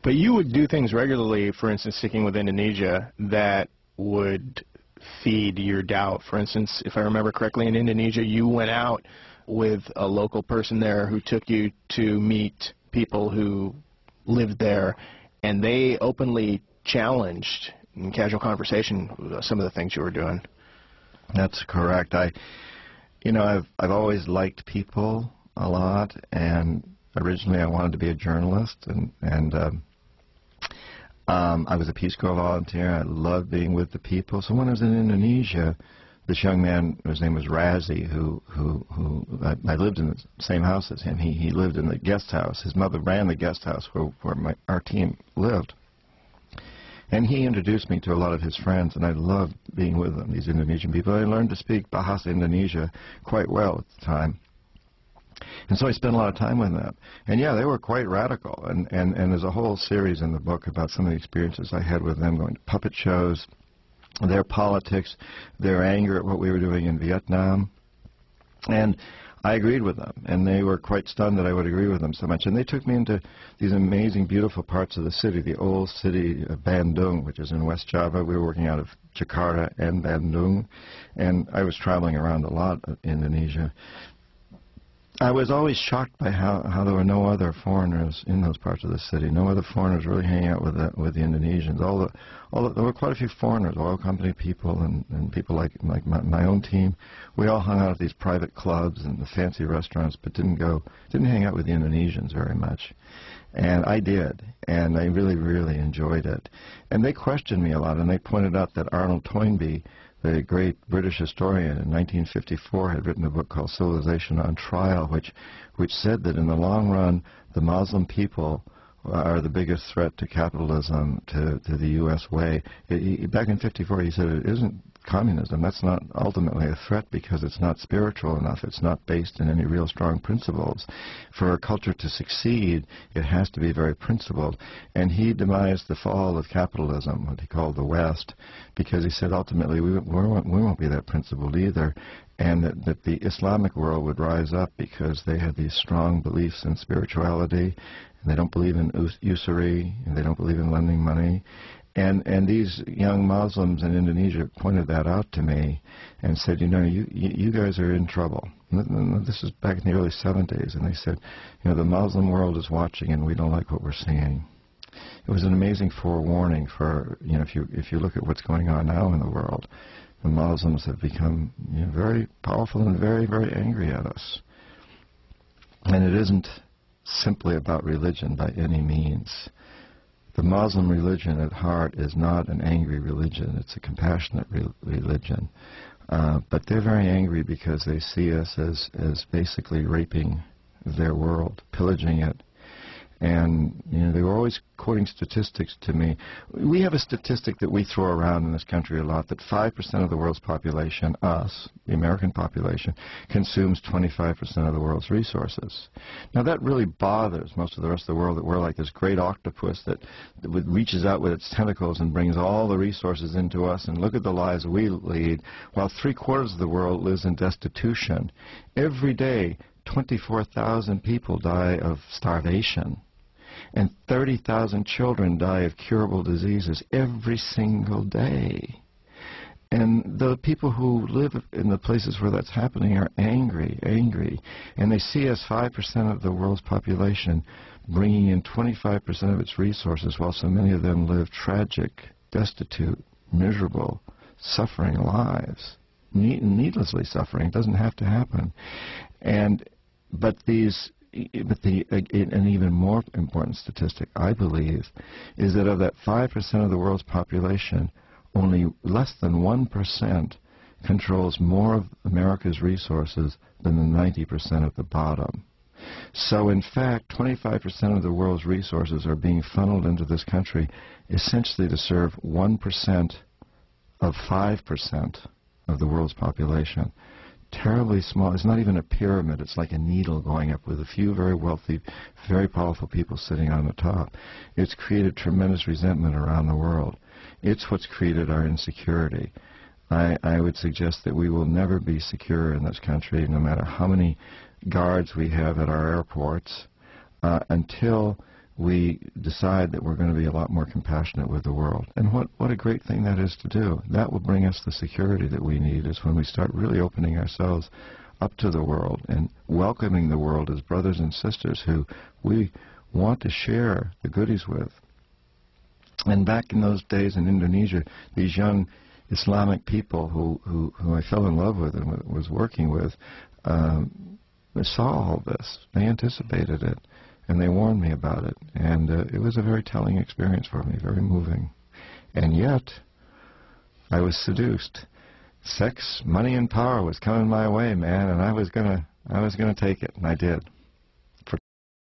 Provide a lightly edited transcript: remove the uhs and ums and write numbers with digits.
But you would do things regularly, for instance, sticking with Indonesia, that would feed your doubt. For instance, if I remember correctly, in Indonesia, you went out with a local person there who took you to meet people who lived there, and they openly challenged in casual conversation some of the things you were doing. That's correct. I've always liked people a lot, and originally I wanted to be a journalist, and I was a Peace Corps volunteer. I loved being with the people. So when I was in Indonesia, this young man, his name was Razzie, who I lived in the same house as him. He lived in the guest house. His mother ran the guest house where our team lived. And he introduced me to a lot of his friends, and I loved being with them, these Indonesian people. I learned to speak Bahasa Indonesia quite well at the time. And so I spent a lot of time with them. And yeah, they were quite radical. And there's a whole series in the book about some of the experiences I had with them, going to puppet shows, their politics, their anger at what we were doing in Vietnam. And I agreed with them, and they were quite stunned that I would agree with them so much. And they took me into these amazing, beautiful parts of the city, the old city of Bandung, which is in West Java. We were working out of Jakarta and Bandung, and I was traveling around a lot in Indonesia. I was always shocked by how there were no other foreigners in those parts of the city. No other foreigners really hanging out with the Indonesians. There were quite a few foreigners, oil company people and people like my own team. We all hung out at these private clubs and the fancy restaurants, but didn't hang out with the Indonesians very much. And I did, and I really, really enjoyed it. And they questioned me a lot, and they pointed out that Arnold Toynbee, the great British historian, in 1954 had written a book called Civilization on Trial, which said that in the long run, the Muslim people are the biggest threat to capitalism, to the U.S. way. Back in 54, he said it isn't communism. That's not ultimately a threat because it's not spiritual enough. It's not based in any real strong principles. For a culture to succeed, it has to be very principled. And he demised the fall of capitalism, what he called the West, because he said ultimately we won't be that principled either, and that the Islamic world would rise up because they had these strong beliefs in spirituality, and they don't believe in usury, and they don't believe in lending money. And these young Muslims in Indonesia pointed that out to me and said, you guys are in trouble. This is back in the early 70s, and they said, the Muslim world is watching, and we don't like what we're seeing. It was an amazing forewarning for, if you look at what's going on now in the world, the Muslims have become very powerful and very, very angry at us. And it isn't simply about religion by any means. The Muslim religion at heart is not an angry religion. It's a compassionate religion. But they're very angry because they see us as basically raping their world, pillaging it. And, they were always quoting statistics to me. We have a statistic that we throw around in this country a lot, that 5% of the world's population, us, the American population, consumes 25% of the world's resources. Now, that really bothers most of the rest of the world, that we're like this great octopus that reaches out with its tentacles and brings all the resources into us, and look at the lives we lead, while 3/4 of the world lives in destitution. Every day, 24,000 people die of starvation. And 30,000 children die of curable diseases every single day. And the people who live in the places where that's happening are angry. And they see us 5% of the world's population bringing in 25% of its resources, while so many of them live tragic, destitute, miserable, suffering lives. Needlessly suffering. It doesn't have to happen. But an even more important statistic, I believe, is that of that 5% of the world's population, only less than 1% controls more of America's resources than the 90% at the bottom. So, in fact, 25% of the world's resources are being funneled into this country essentially to serve 1% of 5% of the world's population. Terribly small. It's not even a pyramid. It's like a needle going up with a few very wealthy, very powerful people sitting on the top. It's created tremendous resentment around the world. It's what's created our insecurity. I would suggest that we will never be secure in this country, no matter how many guards we have at our airports, until we decide that we're going to be a lot more compassionate with the world. And what a great thing that is to do. That will bring us the security that we need, is when we start really opening ourselves up to the world and welcoming the world as brothers and sisters who we want to share the goodies with. And back in those days in Indonesia, these young Islamic people who I fell in love with and was working with, they saw all this. They anticipated it, and they warned me about it. And it was a very telling experience for me, very moving. And yet, I was seduced. Sex, money, and power was coming my way, man, and I was gonna take it, and I did.